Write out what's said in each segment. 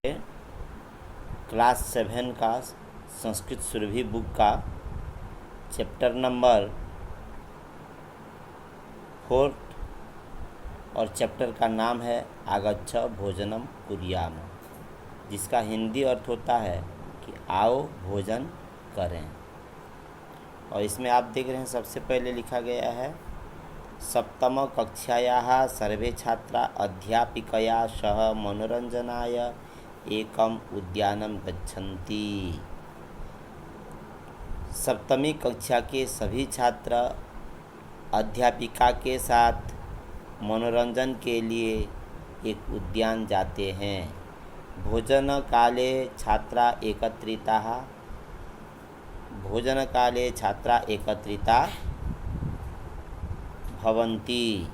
Class 7 का Sanskrit Surabhi book का chapter number 4 और चैप्टर का नाम है आगच्छ भोजनम कुर्याम, जिसका हिंदी अर्थ होता है कि आओ भोजन करें। और इसमें आप देख रहे हैं सबसे पहले लिखा गया है सप्तम कक्षायाः सर्वे छात्रा अध्यापिकया सह मनोरंजनाय एकम उद्यानम गच्छन्ति। सप्तमी कक्षा के सभी छात्र अध्यापिका के साथ मनोरंजन के लिए एक उद्यान जाते हैं। भोजन काले छात्रा एकत्रिता भवन्ति।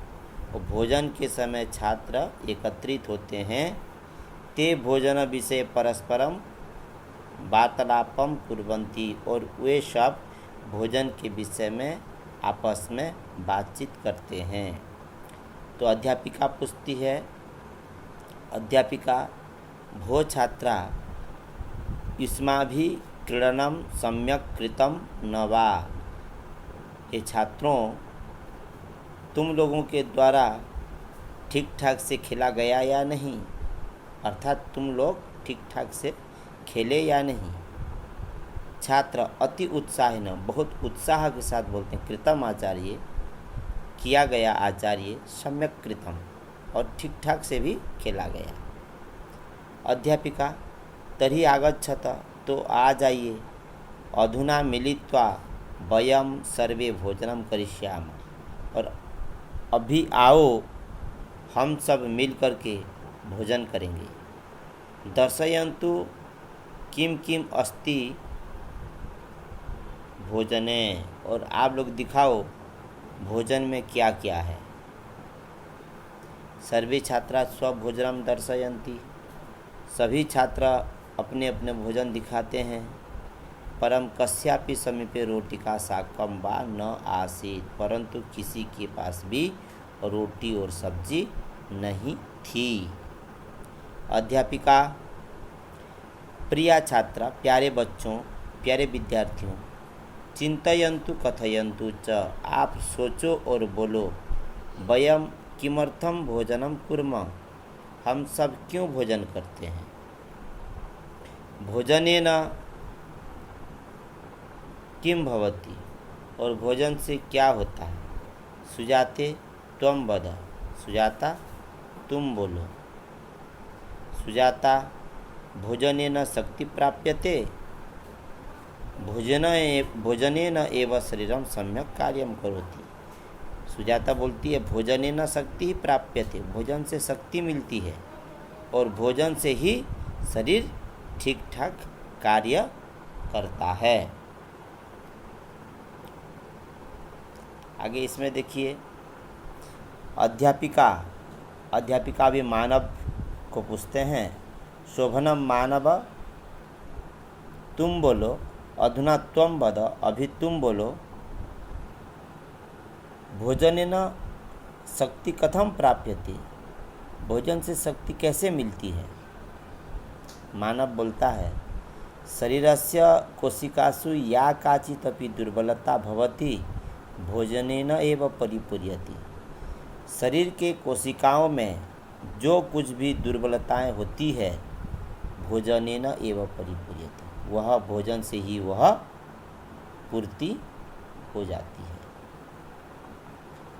और भोजन के समय छात्र एकत्रित होते हैं। ते भोजन विषय परस्परम वार्तालापम कुर्वन्ति, और वे सब भोजन के विषय में आपस में बातचीत करते हैं। तो अध्यापिका पूछती है, अध्यापिका भो छात्रा युष्माभिः क्रीडनं सम्यक् कृतं न वा। ये छात्रों, तुम लोगों के द्वारा ठीक ठाक से खेला गया या नहीं, अर्थात तुम लोग ठीक ठाक से खेले या नहीं। छात्र अति उत्साहिन, बहुत उत्साह के साथ बोलते हैं, कृतम आचार्य, किया गया आचार्य, सम्यक कृतम, और ठीक ठाक से भी खेला गया। अध्यापिका तर्हि आगच्छत, तो आ जाइए, अधुना मिलित्वा वयम सर्वे भोजनम करिष्यामः, और अभी आओ हम सब मिल कर के भोजन करेंगे। दर्शयन्तु किम किम अस्ति भोजने, और आप लोग दिखाओ भोजन में क्या क्या है। सर्वे छात्रा स्वभोजनम दर्शयन्ति, सभी छात्र अपने अपने भोजन दिखाते हैं। परम कस्यापि समीपे रोटिका शाकम वा न आसीत्, परंतु किसी के पास भी रोटी और सब्जी नहीं थी। अध्यापिका प्रिया छात्रा, प्यारे बच्चों, प्यारे विद्यार्थियों, चिंतयन्तु कथयन्तु च, आप सोचो और बोलो। वयम किमर्थम भोजनम कुर्मः, हम सब क्यों भोजन करते हैं। भोजनेन किम भवति, और भोजन से क्या होता है। सुजाते त्वं वद, सुजाता तुम बोलो। सुजाता भोजनेन शक्ति प्राप्यते, भोजनेन एव शरीरम सम्यक कार्यम करोति। सुजाता बोलती है भोजनेन शक्ति प्राप्यते, भोजन से शक्ति मिलती है, और भोजन से ही शरीर ठीक ठाक कार्य करता है। आगे इसमें देखिए, अध्यापिका भी मानव को पूछते हैं, शोभनम मानव तुम बोलो, अधुना त्वं वद, अभी तुम बोलो। भोजनेन शक्ति कथम प्राप्यते, भोजन से शक्ति कैसे मिलती है। मानव बोलता है, शरीरस्य कोशिकासु या काचिदपि दुर्बलता भवति भोजनेन एव परिपूर्यते। शरीर के कोशिकाओं में जो कुछ भी दुर्बलताएं होती है, भोजनेन एव परिपूर्यते, वह भोजन से ही वह पूर्ति हो जाती है।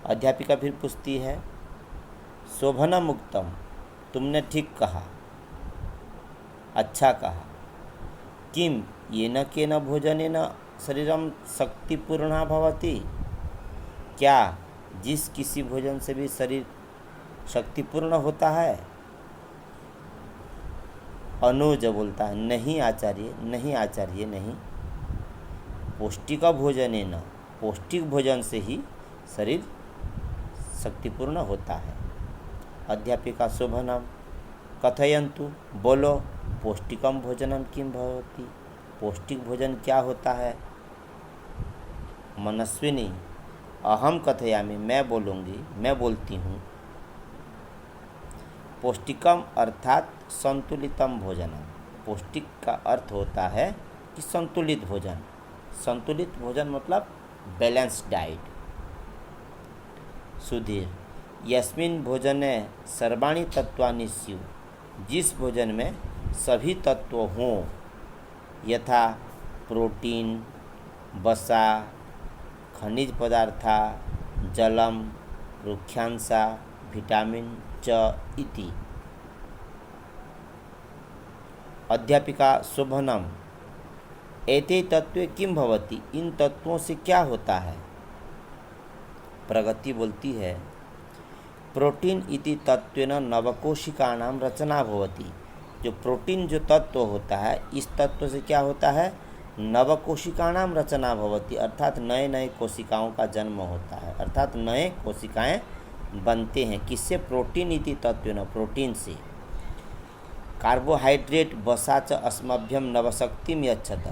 अध्यापिका फिर पूछती है, शोभनम उक्तम, तुमने ठीक कहा, अच्छा कहा। किम येन केन भोजनेन शरीरम शक्तिपूर्णा भवति, क्या जिस किसी भोजन से भी शरीर शक्तिपूर्ण होता है। अनुज बोलता है, नहीं आचार्य, नहीं आचार्य, नहीं। पौष्टिक भोजनेन, पौष्टिक भोजन से ही शरीर शक्तिपूर्ण होता है। अध्यापिका शोभनम कथयन्तु, बोलो, पौष्टिकम भोजनम किम भवति, पौष्टिक भोजन क्या होता है। मनस्विनी अहम कथयामि, मैं बोलूँगी, मैं बोलती हूँ। पौष्टिकम अर्थात संतुलितम भोजनम। पौष्टिक का अर्थ होता है कि संतुलित भोजन। संतुलित भोजन मतलब बैलेंस्ड डाइट। सुधीर, यस्मिन् भोजने सर्वाणि तत्वानि स्युः। जिस भोजन में सभी तत्व हों, यथा प्रोटीन, वसा, खनिज पदार्था, जलम, रुक्षांशा, विटामिन च इति। अध्यापिका शोभनम, एते तत्वे किं भवति। इन तत्वों से क्या होता है। प्रगति बोलती है, प्रोटीन इति तत्वेन नवकोशिकाणां रचना भवति। जो प्रोटीन जो तत्व होता है, इस तत्व से क्या होता है, नवकोशिकाणां रचना भवति, अर्थात नए नए कोशिकाओं का जन्म होता है, अर्थात नए कोशिकाएं बनते हैं। किससे, प्रोटीन इति तत्वेन, प्रोटीन से। कार्बोहाइड्रेट वसा च अस्मभ्यम नवशक्तिम यच्छत।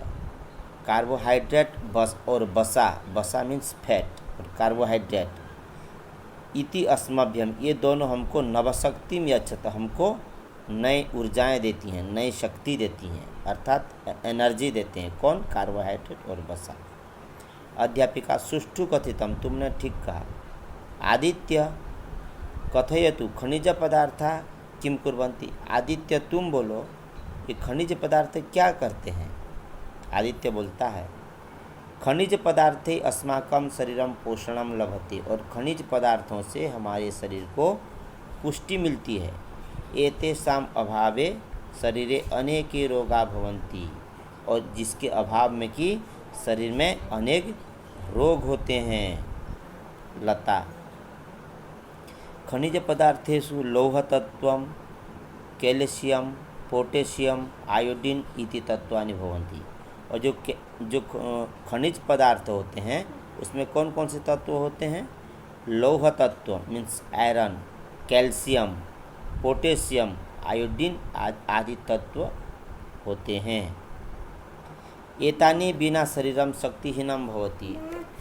कार्बोहाइड्रेट बस और वसा मीन्स फैट और कार्बोहाइड्रेट, इति अस्मभ्यम, ये दोनों हमको नवशक्तिम यच्छत, हमको नई ऊर्जाएं देती हैं, नई शक्ति देती हैं, अर्थात एनर्जी देते हैं। कौन, कार्बोहाइड्रेट और वसा। अध्यापिका सुष्ठु कथितम, तुमने ठीक कहा। आदित्य कथयतु खनिज पदार्था किम कुर्वन्ति। आदित्य तुम बोलो, ये खनिज पदार्थ क्या करते हैं। आदित्य बोलता है, खनिज पदार्थे अस्माकं शरीरम पोषणम लभते। और खनिज पदार्थों से हमारे शरीर को पुष्टि मिलती है। एतेषां अभावे शरीरे अनेके रोगा भवन्ति। और जिसके अभाव में कि शरीर में अनेक रोग होते हैं। लता, खनिज पदार्थेषु लौहतत्वं, कैल्शियम, पोटेशियम, आयोडीन इति तत्वानि भवन्ति। और जो खनिज पदार्थ होते हैं, उसमें कौन कौन से तत्व होते हैं। लौह तत्व means iron, calcium, potassium, iodine आदि तत्व होते हैं। एतानि बिना शरीरम शक्तिहीनम भवति।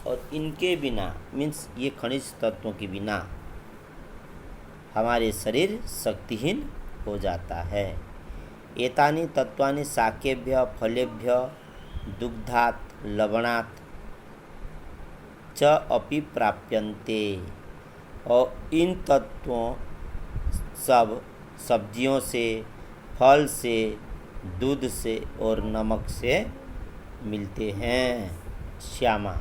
और इनके बिना मीन्स ये खनिज तत्वों के बिना हमारे शरीर शक्तिहीन हो जाता है। एतानि तत्वानि शाकेभ्य, फलेभ्य, दुग्धात्, लवणात् च अपि प्राप्यन्ते। और इन तत्वों सब सब्जियों से, फल से, दूध से और नमक से मिलते हैं। श्यामा,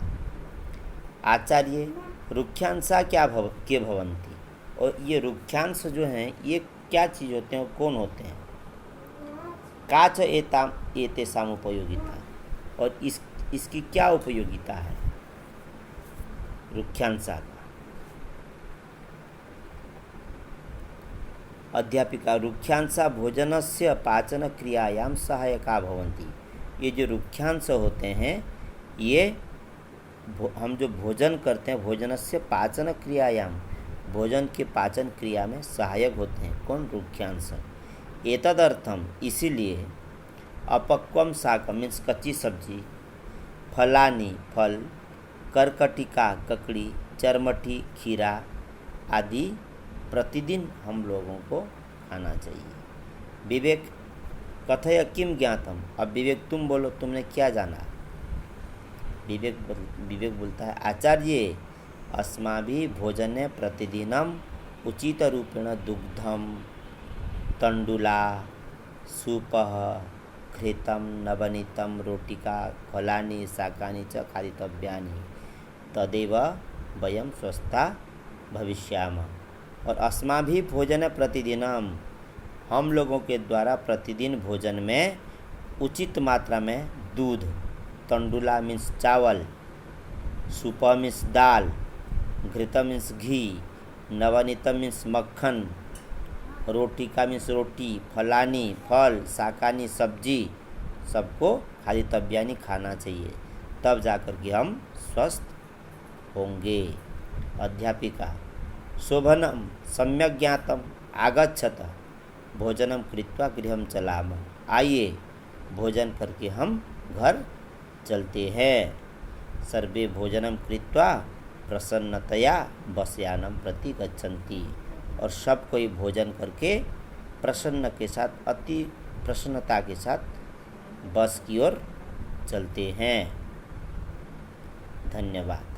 आचार्य रुक्षांशा के भवन्ति। और ये रुक्षांश जो हैं, ये क्या चीज़ होते हैं, कौन होते हैं। काच एतेषाम् उपयोगिता। और इसकी क्या उपयोगिता है रुक्षांशा का। अध्यापिका, रुक्षांशा भोजनस्य पाचन क्रियायां सहायका भवन्ति। ये जो रुक्षांश होते हैं, ये हम जो भोजन करते हैं, भोजनस्य पाचन क्रियायां, भोजन के पाचन क्रिया में सहायक होते हैं। कौन, रुक्षांश। एतदर्थम, इसीलिए, अपक्वम शाक मीन्स कच्ची सब्जी, फलानी फल, करकटिका ककड़ी, चरमठी खीरा आदि प्रतिदिन हम लोगों को खाना चाहिए। विवेक कथय किम ज्ञातम। अब विवेक तुम बोलो, तुमने क्या जाना। विवेक बोलता है, आचार्य अस्माभिः भोजने प्रतिदिनम उचित रूपेण दुग्धम, तंडुला, सूपः, घृतं, नवनीतं, रोटिका, फलानि शाकानि च खादितव्यानि, तदेव वयं स्वस्था भविष्यामः। और अस्माभिः भोजने प्रतिदिनम, हम लोगों के द्वारा प्रतिदिन भोजन में उचित मात्रा में दूध, तंडुला मीन्स चावल, सूप मीन्स दाल, घृतम मीन्स घी, नवनीतम मीन्स मक्खन, रोटिका मीन्स रोटी, फलानी फल, शाकानी सब्जी, सबको खादितव्यानि खाना चाहिए, तब जाकर के हम स्वस्थ होंगे। अध्यापिका, शोभनम सम्यक ज्ञातम, आगच्छत भोजनम कृत्वा गृहं चलामः। आइए भोजन करके हम घर चलते हैं। सर्वे भोजनम कृत्वा प्रसन्नतया बसयानम प्रति गच्छन्ति। और सब कोई भोजन करके प्रसन्न के साथ, अति प्रसन्नता के साथ बस की ओर चलते हैं। धन्यवाद।